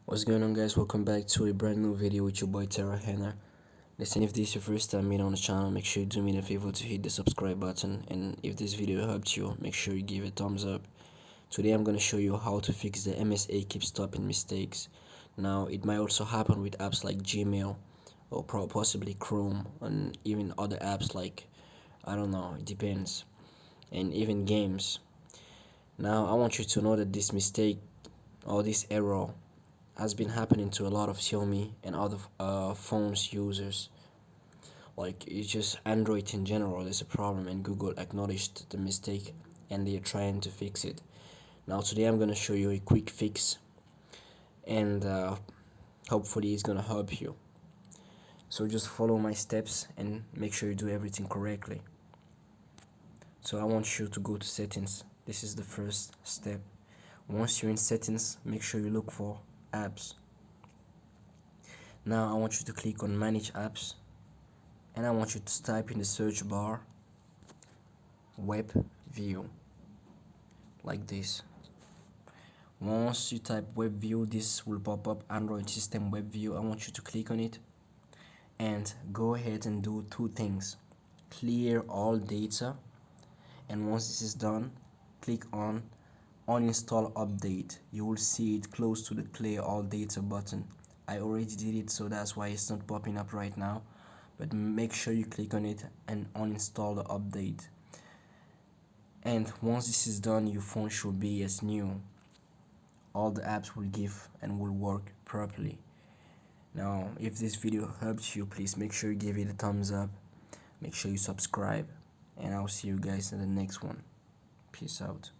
What's going on, guys? Welcome back to a brand new video with your boy Terra Henner. Listen, if this is your first time being on the channel, make sure you do me the favor to hit the subscribe button, and if this video helped you, make sure you give it a thumbs up. Today I'm going to show you how to fix the MSA keeps stopping mistakes. Now, it might also happen with apps like Gmail or possibly Chrome, and even other apps like, I don't know, it depends, and even games. Now I want you to know that this mistake or this error has been happening to a lot of Xiaomi and other phones users. Like, it's just Android in general, there's a problem, and Google acknowledged the mistake and they're trying to fix it. Now today I'm gonna show you a quick fix, and hopefully it's gonna help you. So just follow my steps and make sure you do everything correctly. So I want you to go to settings. This is the first step. Once you're in settings, make sure you look for apps. Now I want you to click on manage apps, and I want you to type in the search bar web view, like this. Once you type web view, this will pop up Android system web view. I want you to click on it and go ahead and do two things: clear all data, and once this is done, click on uninstall update. You will see it close to the clear all data button. I already did it, so that's why it's not popping up right now, but make sure you click on it and uninstall the update. And once this is done, your phone should be as new. All the apps will give and will work properly. Now, if this video helped you, please make sure you give it a thumbs up, make sure you subscribe, and I'll see you guys in the next one. Peace out.